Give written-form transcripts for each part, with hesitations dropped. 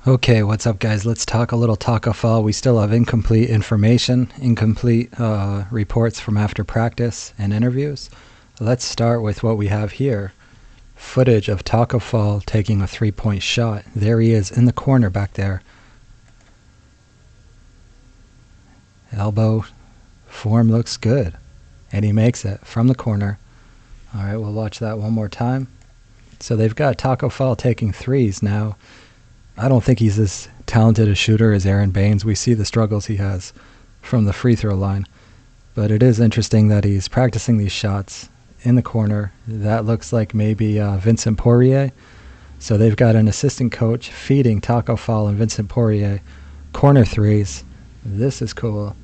Okay, what's up, guys? Let's talk a little TACKO fall. We still have incomplete information, incomplete reports from after practice and interviews. Let's start with what we have here. Footage of TACKO fall taking a 3-point shot. There he is in the corner back there. Elbow form looks good. And he makes it from the corner. All right, we'll watch that one more time. So they've got TACKO fall taking threes now. I don't think he's as talented a shooter as Aaron Baines. We see the struggles he has from the free throw line. But it is interesting that he's practicing these shots in the corner. That looks like maybe Vincent Poirier. So they've got an assistant coach feeding TACKO fall and Vincent Poirier corner threes. This is cool.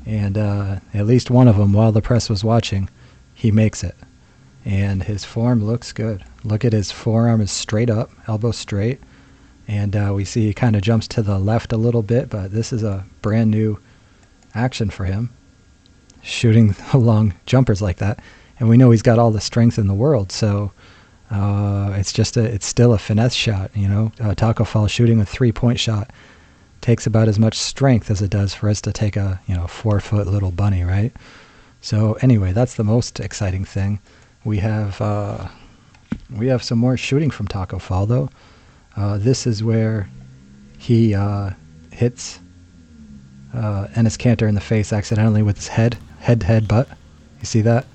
And at least one of them, while the press was watching, he makes it. And his form looks good. Look at his forearm is straight up, elbow straight. And we see he kind of jumps to the left a little bit, but this is a brand new action for him, shooting long jumpers like that. And we know he's got all the strength in the world, so it's still a finesse shot. You know, TACKO fall shooting a 3-point shot takes about as much strength as it does for us to take a 4-foot little bunny, right? So anyway, that's the most exciting thing. We have some more shooting from TACKO fall though. This is where he hits Enes Kanter in the face accidentally with his head butt. You see that?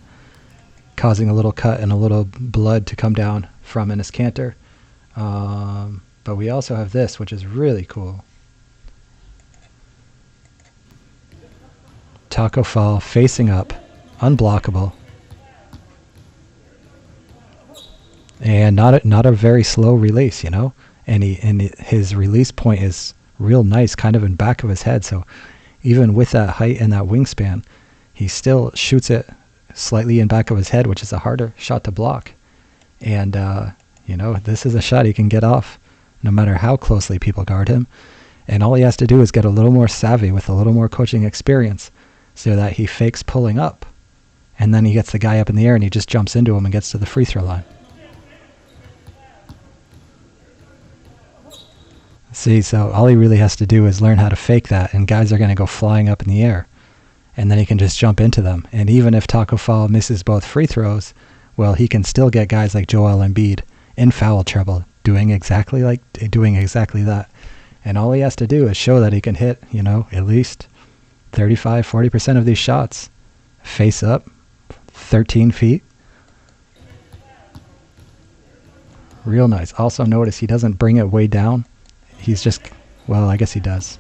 Causing a little cut and a little blood to come down from Enes Kanter. But we also have this, which is really cool. TACKO fall facing up, unblockable. And not a very slow release, you know? And his release point is real nice, kind of in back of his head. So even with that height and that wingspan, he still shoots it slightly in back of his head, which is a harder shot to block. And, this is a shot he can get off no matter how closely people guard him. And all he has to do is get a little more savvy with a little more coaching experience so that he fakes pulling up. And then he gets the guy up in the air and he just jumps into him and gets to the free throw line. See, so all he really has to do is learn how to fake that, and guys are going to go flying up in the air, and then he can just jump into them. And even if TACKO fall misses both free throws, well, he can still get guys like Joel Embiid in foul trouble doing exactly that. And all he has to do is show that he can hit, at least 35-40% of these shots face up, 13 feet. Real nice. Also notice he doesn't bring it way down. He's just, I guess he does.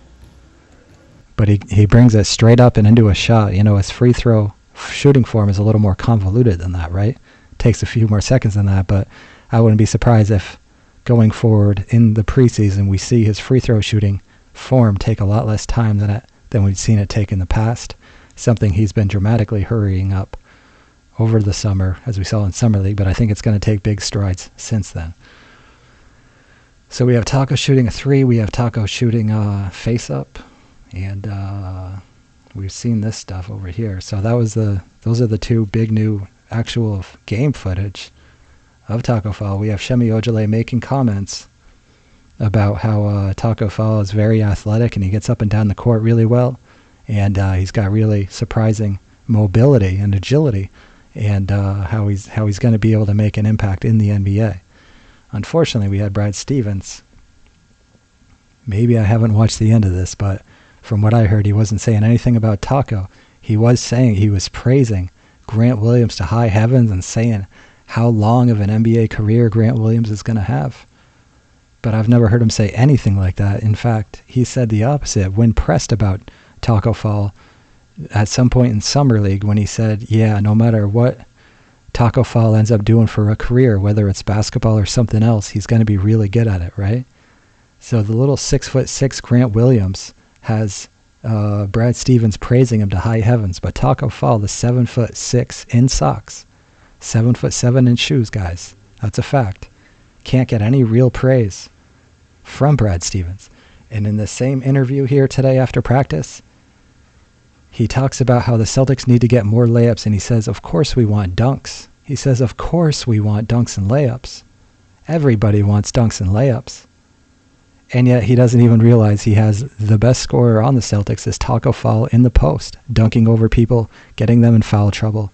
But he brings it straight up and into a shot. His free throw shooting form is a little more convoluted than that, right? Takes a few more seconds than that, but I wouldn't be surprised if going forward in the preseason we see his free throw shooting form take a lot less time than we've seen it take in the past. Something he's been dramatically hurrying up over the summer, as we saw in Summer League, but I think it's going to take big strides since then. So we have TACKO shooting a 3. We have TACKO shooting face up, and we've seen this stuff over here. So those are the two big new actual game footage of TACKO fall. We have Shemi Ojale making comments about how TACKO fall is very athletic and he gets up and down the court really well, and he's got really surprising mobility and agility, and how he's going to be able to make an impact in the NBA. Unfortunately, we had Brad Stevens. Maybe I haven't watched the end of this, but from what I heard, he wasn't saying anything about TACKO. He was praising Grant Williams to high heavens and saying how long of an NBA career Grant Williams is going to have. But I've never heard him say anything like that. In fact, he said the opposite when pressed about TACKO fall at some point in Summer League, when he said, no matter what TACKO fall ends up doing for a career, whether it's basketball or something else, he's going to be really good at it, right? So the little 6'6" Grant Williams has Brad Stevens praising him to high heavens, but TACKO fall, the 7'6" in socks, 7'7" in shoes, guys. That's a fact. Can't get any real praise from Brad Stevens. And in the same interview here today after practice, he talks about how the Celtics need to get more layups, and he says, of course we want dunks. He says, of course we want dunks and layups. Everybody wants dunks and layups. And yet he doesn't even realize he has the best scorer on the Celtics is TACKO Fall in the post, dunking over people, getting them in foul trouble,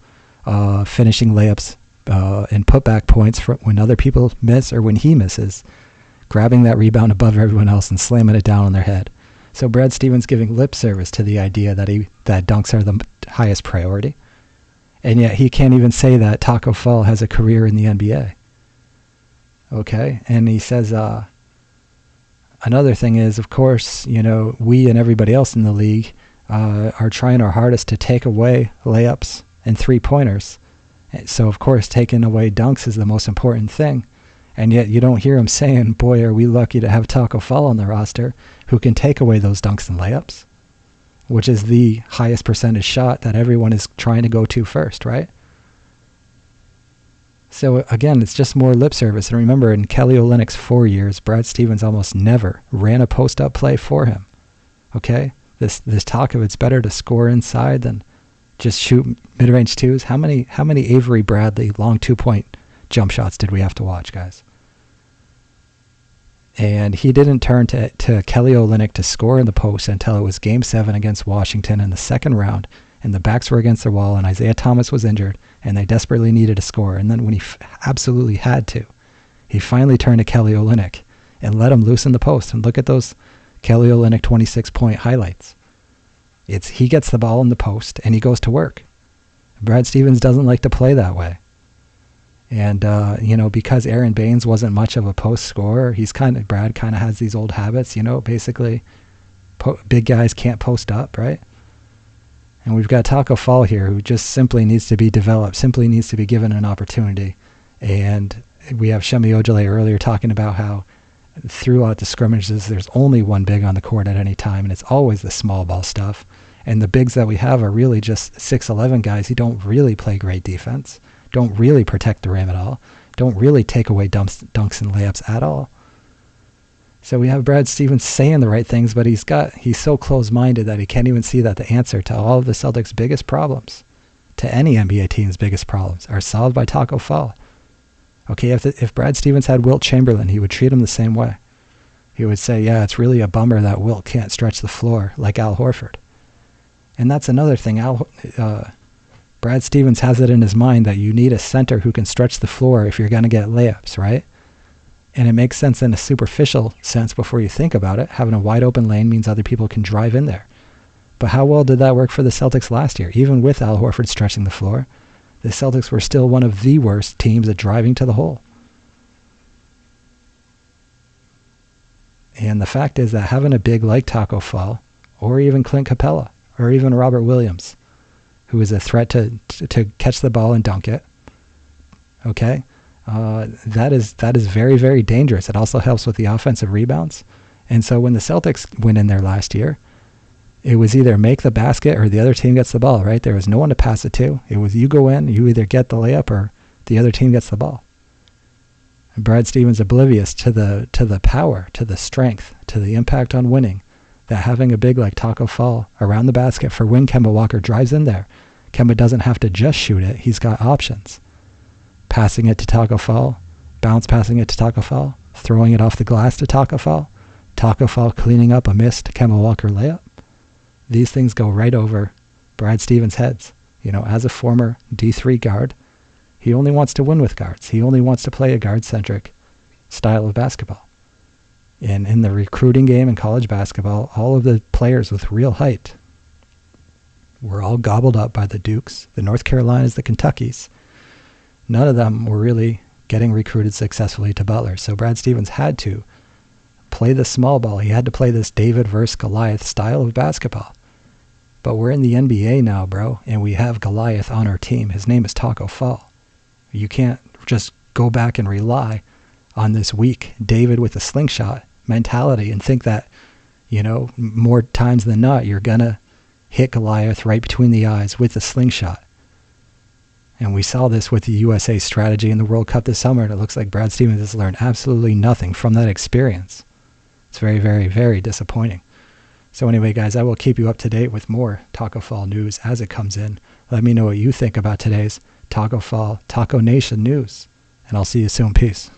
finishing layups and putback points for when other people miss or when he misses, grabbing that rebound above everyone else and slamming it down on their head. So Brad Stevens giving lip service to the idea that dunks are the highest priority. And yet he can't even say that TACKO Fall has a career in the NBA. Okay? And he says, another thing is, of course, we and everybody else in the league are trying our hardest to take away layups and three-pointers. So, of course, taking away dunks is the most important thing. And yet you don't hear him saying, boy, are we lucky to have TACKO Fall on the roster who can take away those dunks and layups, which is the highest percentage shot that everyone is trying to go to first, right? So again, it's just more lip service. And remember, in Kelly Olynyk's 4 years, Brad Stevens almost never ran a post-up play for him. Okay? This talk of it's better to score inside than just shoot mid-range twos. How many Avery Bradley long 2-point jump shots did we have to watch, guys? And he didn't turn to Kelly Olynyk to score in the post until it was Game 7 against Washington in the second round, and the backs were against the wall, and Isaiah Thomas was injured, and they desperately needed a score. And then when he absolutely had to, he finally turned to Kelly Olynyk and let him loose in the post. And look at those Kelly Olynyk 26-point highlights. He gets the ball in the post, and he goes to work. Brad Stevens doesn't like to play that way. And, because Aaron Baines wasn't much of a post scorer, Brad kind of has these old habits, basically big guys can't post up, right? And we've got TACKO Fall here who just simply needs to be developed, simply needs to be given an opportunity. And we have Shemi Ojale earlier talking about how throughout the scrimmages there's only one big on the court at any time, and it's always the small ball stuff. And the bigs that we have are really just 6'11" guys who don't really play great defense, don't really protect the rim at all, don't really take away dunks and layups at all. So we have Brad Stevens saying the right things, but he's so close-minded that he can't even see that the answer to all of the Celtics' biggest problems, to any NBA team's biggest problems, are solved by TACKO Fall. Okay, if Brad Stevens had Wilt Chamberlain, he would treat him the same way. He would say, yeah, it's really a bummer that Wilt can't stretch the floor like Al Horford. And that's another thing. Brad Stevens has it in his mind that you need a center who can stretch the floor if you're going to get layups, right? And it makes sense in a superficial sense before you think about it. Having a wide open lane means other people can drive in there. But how well did that work for the Celtics last year? Even with Al Horford stretching the floor, the Celtics were still one of the worst teams at driving to the hole. And the fact is that having a big like TACKO Fall, or even Clint Capella, or even Robert Williams, who is a threat to catch the ball and dunk it, okay, that is very, very dangerous. It also helps with the offensive rebounds. And so when the Celtics went in there last year, it was either make the basket or the other team gets the ball, right? There was no one to pass it to. It was you go in, you either get the layup or the other team gets the ball. And Brad Stevens oblivious to the power, to the strength, to the impact on winning, that having a big like TACKO Fall around the basket for when Kemba Walker drives in there, Kemba doesn't have to just shoot it. He's got options. Passing it to TACKO Fall, bounce passing it to TACKO Fall, throwing it off the glass to TACKO Fall cleaning up a missed Kemba Walker layup. These things go right over Brad Stevens' heads. As a former D3 guard, he only wants to win with guards. He only wants to play a guard-centric style of basketball. And in the recruiting game in college basketball, all of the players with real height were all gobbled up by the Dukes, the North Carolinas, the Kentuckys. None of them were really getting recruited successfully to Butler. So Brad Stevens had to play the small ball. He had to play this David versus Goliath style of basketball. But we're in the NBA now, bro, and we have Goliath on our team. His name is TACKO Fall. You can't just go back and rely on this weak David with a slingshot mentality and think that, more times than not, you're going to hit Goliath right between the eyes with a slingshot. And we saw this with the USA strategy in the World Cup this summer, and it looks like Brad Stevens has learned absolutely nothing from that experience. It's very, very, very disappointing. So anyway, guys, I will keep you up to date with more TACKO Fall news as it comes in. Let me know what you think about today's TACKO Fall, TACKO Nation news. And I'll see you soon. Peace.